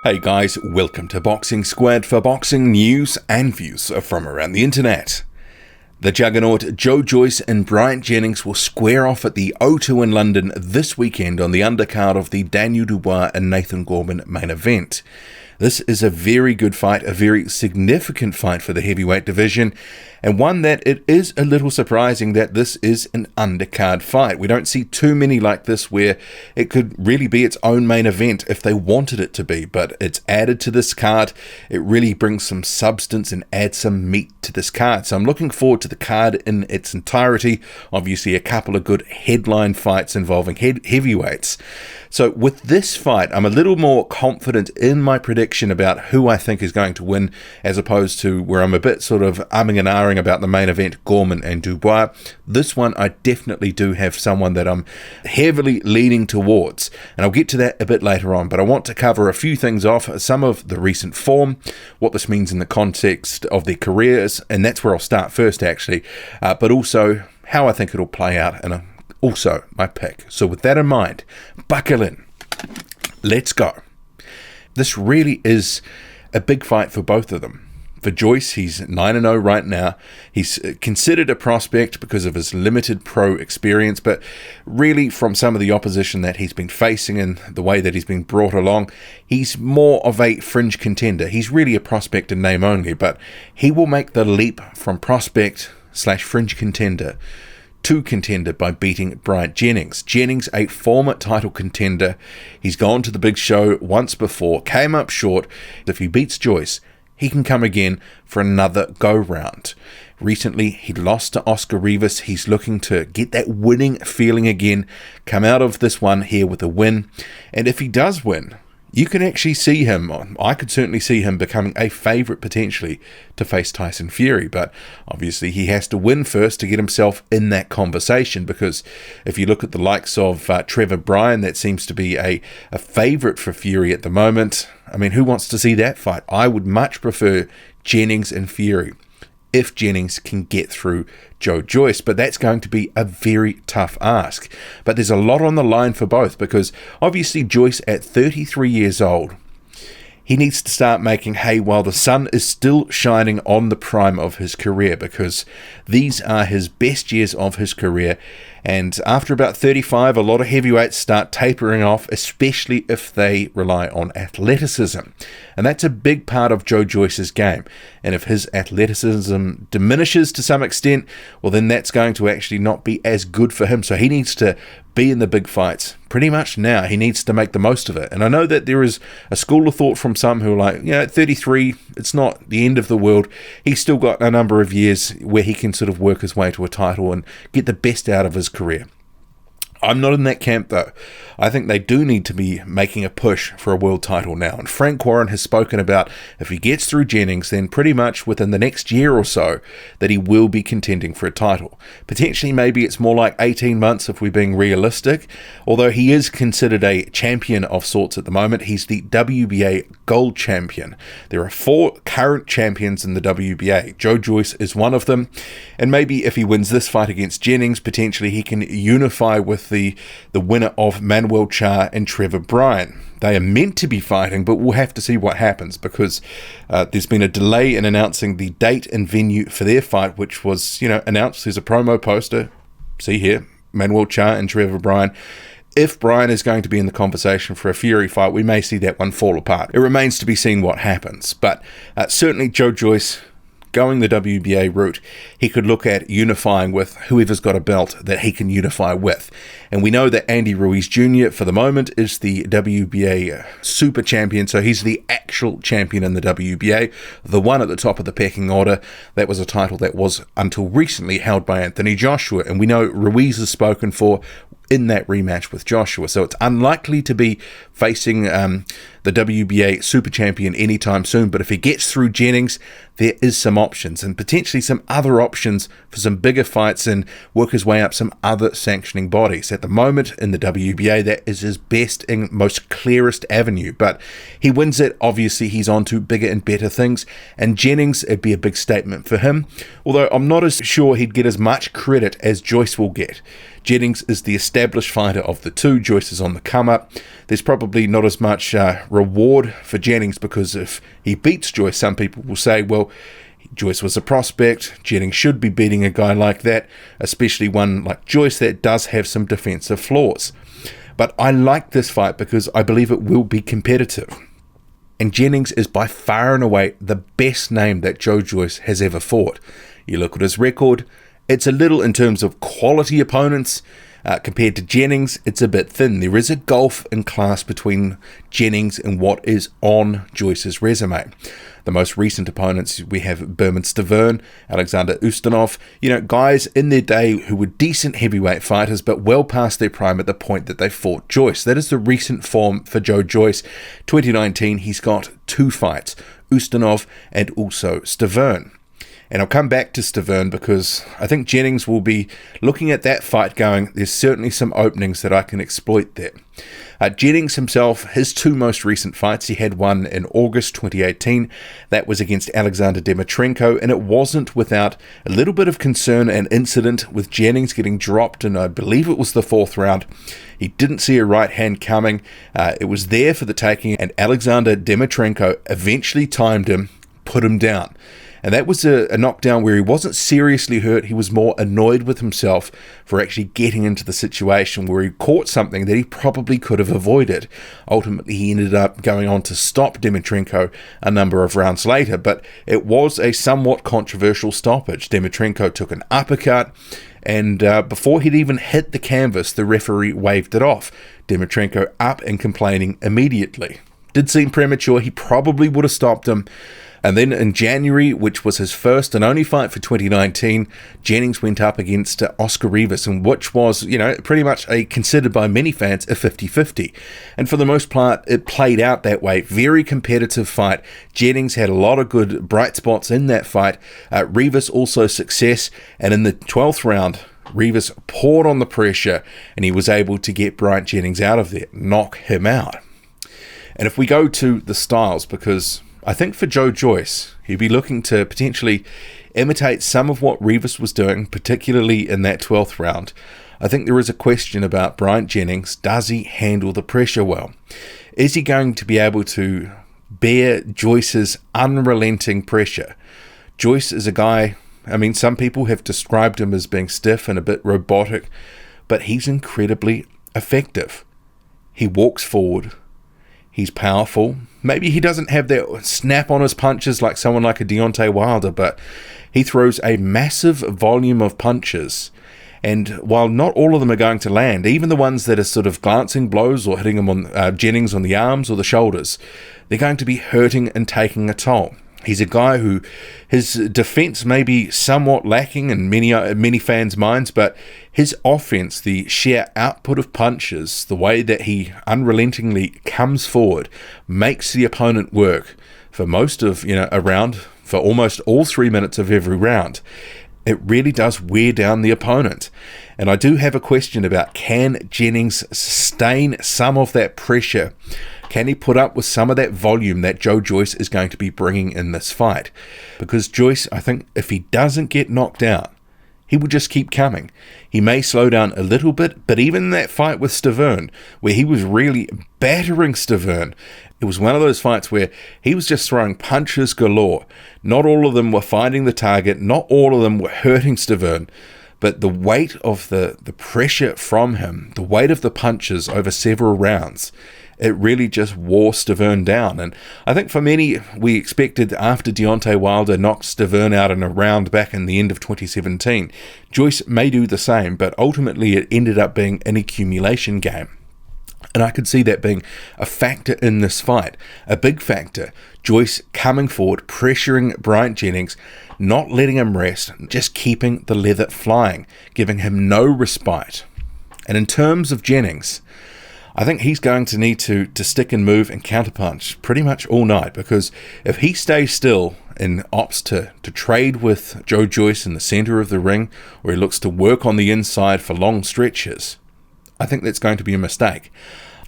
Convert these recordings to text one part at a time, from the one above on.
Hey guys, welcome to Boxing Squad for boxing news and views from around the internet. The juggernaut Joyce and Bryant Jennings will square off at the O2 in London this weekend on the undercard of the Dubois and Nathan Gorman main event. This is a very good fight, a very significant fight for the heavyweight division, and one that it is a little surprising that this is an undercard fight. We don't see too many like this where it could really be its own main event if they wanted it to be, but it's added to this card. It really brings some substance and adds some meat to this card. So I'm looking forward to the card in its entirety. Obviously a couple of good headline fights involving heavyweights. So with this fight, I'm a little more confident in my prediction about who I think is going to win, as opposed to where I'm a bit sort of umming and ahhing about the main event, Gorman and Dubois. This one, I definitely do have someone that I'm heavily leaning towards, and I'll get to that a bit later on, but I want to cover a few things off, some of the recent form, what this means in the context of their careers, and that's where I'll start first actually, but also how I think it'll play out, and also my pick. So with that in mind, buckle in. Let's go. This really is a big fight for both of them. For Joyce, he's 9-0 right now. He's considered a prospect because of his limited pro experience, but really from some of the opposition that he's been facing and the way that he's been brought along, he's more of a fringe contender. He's really a prospect in name only, but he will make the leap from prospect/fringe contender to contender by beating Bryant Jennings. Jennings, a former title contender. He's gone to the big show once before, came up short. If he beats Joyce, he can come again for another go-round. Recently, he lost to Oscar Rivas. He's looking to get that winning feeling again, come out of this one here with a win. And if he does win, you can actually see him, I could certainly see him becoming a favourite potentially to face Tyson Fury, but obviously he has to win first to get himself in that conversation, because if you look at the likes of Trevor Bryan, that seems to be a favourite for Fury at the moment. I mean, who wants to see that fight? I would much prefer Jennings and Fury if Jennings can get through Joyce, but that's going to be a very tough ask. But there's a lot on the line for both, because obviously Joyce at 33 years old, he needs to start making hay while the sun is still shining on the prime of his career, because these are his best years of his career. And after about 35, a lot of heavyweights start tapering off, especially if they rely on athleticism. And that's a big part of Joyce's game. And if his athleticism diminishes to some extent, well, then that's going to actually not be as good for him. So he needs to be in the big fights pretty much now. He needs to make the most of it. And I know that there is a school of thought from some who are like, at 33, it's not the end of the world. He's still got a number of years where he can sort of work his way to a title and get the best out of his career. I'm not in that camp though. I think they do need to be making a push for a world title now. And Frank Warren has spoken about if he gets through Jennings, then pretty much within the next year or so that he will be contending for a title. Potentially maybe it's more like 18 months if we're being realistic. Although he is considered a champion of sorts at the moment. He's the WBA gold champion. There are 4 current champions in the WBA. Joyce is one of them. And maybe if he wins this fight against Jennings, potentially he can unify with the winner of Manuel Charr and Trevor Bryan. They are meant to be fighting, but we'll have to see what happens, because there's been a delay in announcing the date and venue for their fight, which was, announced. There's a promo poster. See here, Manuel Charr and Trevor Bryan. If Bryan is going to be in the conversation for a Fury fight, we may see that one fall apart. It remains to be seen what happens, but certainly Joyce, going the WBA route, he could look at unifying with whoever's got a belt that he can unify with. And we know that Andy Ruiz Jr. for the moment is the WBA super champion, so he's the actual champion in the WBA, the one at the top of the pecking order. That was a title that was until recently held by Anthony Joshua, and we know Ruiz is spoken for in that rematch with Joshua, so it's unlikely to be facing the WBA super champion anytime soon. But if he gets through Jennings, there is some options, and potentially some other options for some bigger fights, and work his way up some other sanctioning bodies. At the moment in the WBA, that is his best and most clearest avenue, but he wins it, obviously he's on to bigger and better things, and Jennings, it'd be a big statement for him, although I'm not as sure he'd get as much credit as Joyce will get. Jennings is the established fighter of the two. Joyce is on the come up. There's probably not as much reward for Jennings, because if he beats Joyce, some people will say, well, Joyce was a prospect, Jennings should be beating a guy like that, especially one like Joyce that does have some defensive flaws. But I like this fight because I believe it will be competitive. And Jennings is by far and away the best name that Joe Joyce has ever fought. You look at his record, it's a little in terms of quality opponents. Compared to Jennings, it's a bit thin. There is a gulf in class between Jennings and what is on Joyce's resume. The most recent opponents, we have Berman Stavern, Alexander Ustinov, guys in their day who were decent heavyweight fighters, but well past their prime at the point that they fought Joyce. That is the recent form for Joe Joyce. 2019, he's got 2 fights, Ustinov and also Stavern. And I'll come back to Stavern because I think Jennings will be looking at that fight going, there's certainly some openings that I can exploit there. Jennings himself, his 2 most recent fights, he had one in August 2018. That was against Alexander Dimitrenko, and it wasn't without a little bit of concern and incident with Jennings getting dropped in, I believe it was the 4th round. He didn't see a right hand coming. It was there for the taking, and Alexander Dimitrenko eventually timed him, put him down. And that was a knockdown where he wasn't seriously hurt. He was more annoyed with himself for actually getting into the situation where he caught something that he probably could have avoided. Ultimately, he ended up going on to stop Dimitrenko a number of rounds later, but it was a somewhat controversial stoppage. Dimitrenko took an uppercut, and before he'd even hit the canvas, the referee waved it off. Dimitrenko up and complaining immediately. Did seem premature. He probably would have stopped him. And then in January, which was his first and only fight for 2019, Jennings went up against Oscar Rivas, and which was, pretty much considered by many fans a 50-50. And for the most part, it played out that way. Very competitive fight. Jennings had a lot of good bright spots in that fight. Rivas also success. And in the 12th round, Rivas poured on the pressure, and he was able to get Bryant Jennings out of there, knock him out. And if we go to the styles, because I think for Joe Joyce, he'd be looking to potentially imitate some of what Rivas was doing, particularly in that 12th round. I think there is a question about Bryant Jennings. Does he handle the pressure well? Is he going to be able to bear Joyce's unrelenting pressure? Joyce is a guy, some people have described him as being stiff and a bit robotic, but he's incredibly effective. He walks forward. He's powerful. Maybe he doesn't have that snap on his punches like someone like a Deontay Wilder, but he throws a massive volume of punches. And while not all of them are going to land, even the ones that are sort of glancing blows or hitting him on Jennings on the arms or the shoulders, they're going to be hurting and taking a toll. He's a guy who his defense may be somewhat lacking in many fans' minds, but his offense, the sheer output of punches, the way that he unrelentingly comes forward, makes the opponent work for most of a round, for almost all 3 minutes of every round. It really does wear down the opponent. And I do have a question about, can Jennings sustain some of that pressure? Can he put up with some of that volume that Joe Joyce is going to be bringing in this fight? Because Joyce, I think, if he doesn't get knocked out, he will just keep coming. He may slow down a little bit, but even that fight with Stavern, where he was really battering Stavern, it was one of those fights where he was just throwing punches galore. Not all of them were finding the target, not all of them were hurting Stavern, but the weight of the pressure from him, the weight of the punches over several rounds, it really just wore Stavern down. And I think for many, we expected after Deontay Wilder knocked Stavern out in a round back in the end of 2017, Joyce may do the same, but ultimately it ended up being an accumulation game. And I could see that being a factor in this fight, a big factor. Joyce coming forward, pressuring Bryant Jennings, not letting him rest, just keeping the leather flying, giving him no respite. And in terms of Jennings, I think he's going to need to stick and move and counterpunch pretty much all night, because if he stays still and opts to trade with Joe Joyce in the center of the ring, or he looks to work on the inside for long stretches, I think that's going to be a mistake.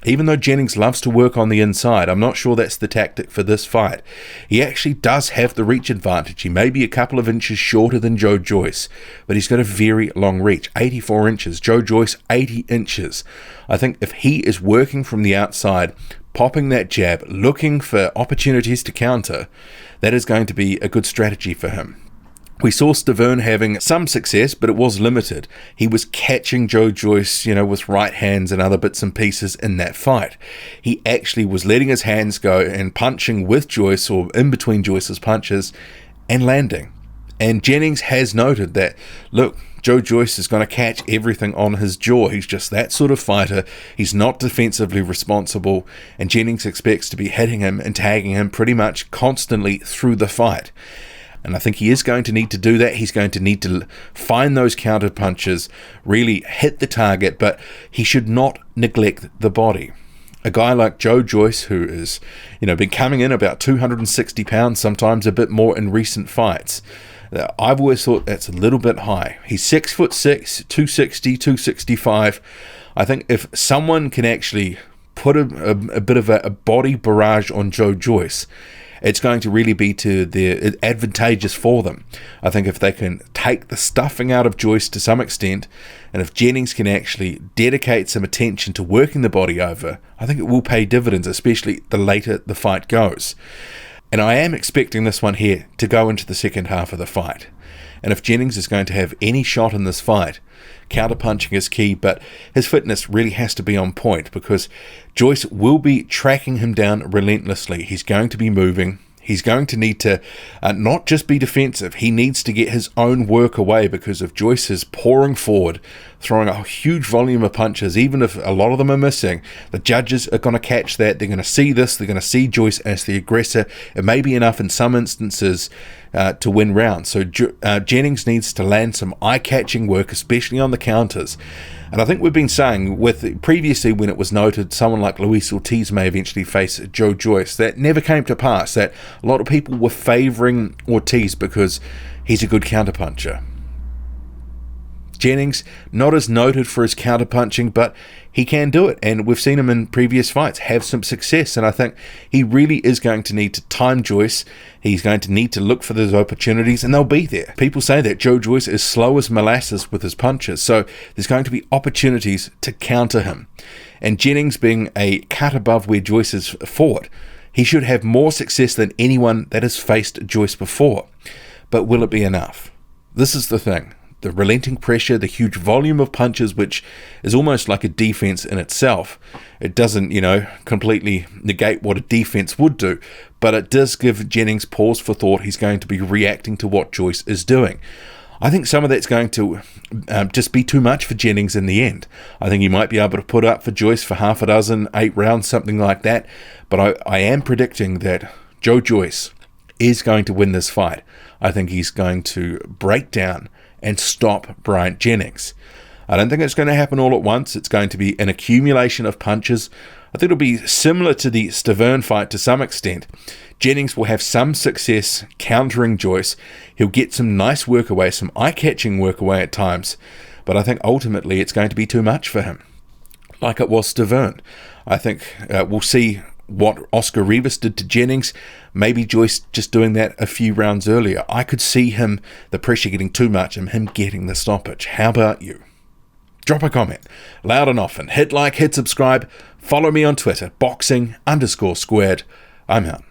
Even though Jennings loves to work on the inside, I'm not sure that's the tactic for this fight. He actually does have the reach advantage. He may be a couple of inches shorter than Joe Joyce, but he's got a very long reach, 84 inches. Joe Joyce, 80 inches. I think if he is working from the outside, popping that jab, looking for opportunities to counter, that is going to be a good strategy for him. We saw Stiverne having some success, but it was limited. He was catching Joe Joyce, with right hands and other bits and pieces in that fight. He actually was letting his hands go and punching with Joyce or in between Joyce's punches and landing. And Jennings has noted that, look, Joe Joyce is going to catch everything on his jaw. He's just that sort of fighter. He's not defensively responsible, and Jennings expects to be hitting him and tagging him pretty much constantly through the fight. And I think he is going to need to do that. He's going to need to find those counter punches, really hit the target, but he should not neglect the body. A guy like Joe Joyce, who is, been coming in about 260 pounds, sometimes a bit more in recent fights, I've always thought that's a little bit high. He's 6'6", 260, 265. I think if someone can actually put a bit of a body barrage on Joe Joyce, it's going to really be to their advantageous for them. I think if they can take the stuffing out of Joyce to some extent, and if Jennings can actually dedicate some attention to working the body over, I think it will pay dividends, especially the later the fight goes. And I am expecting this one here to go into the second half of the fight. And if Jennings is going to have any shot in this fight, counterpunching is key, but his fitness really has to be on point because Joyce will be tracking him down relentlessly. He's going to be moving. He's going to need to not just be defensive. He needs to get his own work away because if Joyce is pouring forward, throwing a huge volume of punches, even if a lot of them are missing, the judges are going to catch that. They're going to see this. They're going to see Joyce as the aggressor. It may be enough in some instances to win rounds. So Jennings needs to land some eye-catching work, especially on the counters. And I think we've been saying with previously when it was noted someone like Luis Ortiz may eventually face Joe Joyce, that never came to pass, that a lot of people were favouring Ortiz because he's a good counterpuncher. Jennings, not as noted for his counterpunching, but he can do it, and we've seen him in previous fights have some success, and I think he really is going to need to time Joyce. He's going to need to look for those opportunities, and they'll be there. People say that Joe Joyce is slow as molasses with his punches, so there's going to be opportunities to counter him. And Jennings being a cut above where Joyce is fought, he should have more success than anyone that has faced Joyce before. But will it be enough? This is the thing. The relenting pressure, the huge volume of punches, which is almost like a defense in itself. It doesn't, completely negate what a defense would do, but it does give Jennings pause for thought. He's going to be reacting to what Joyce is doing. I think some of that's going to just be too much for Jennings in the end. I think he might be able to put up for Joyce for half a dozen, 8 rounds, something like that, but I am predicting that Joe Joyce is going to win this fight. I think he's going to break down and stop Bryant Jennings. I don't think it's going to happen all at once. It's going to be an accumulation of punches. I think it'll be similar to the Stiverne fight to some extent. Jennings will have some success countering Joyce. He'll get some nice work away, some eye-catching work away at times, but I think ultimately it's going to be too much for him, like it was Stiverne. I think we'll see what Oscar Rivas did to Jennings, maybe Joyce just doing that a few rounds earlier. I could see him, the pressure getting too much and him getting the stoppage. How about you? Drop a comment, loud and often. Hit like, hit subscribe. Follow me on Twitter, boxing_squared. I'm out.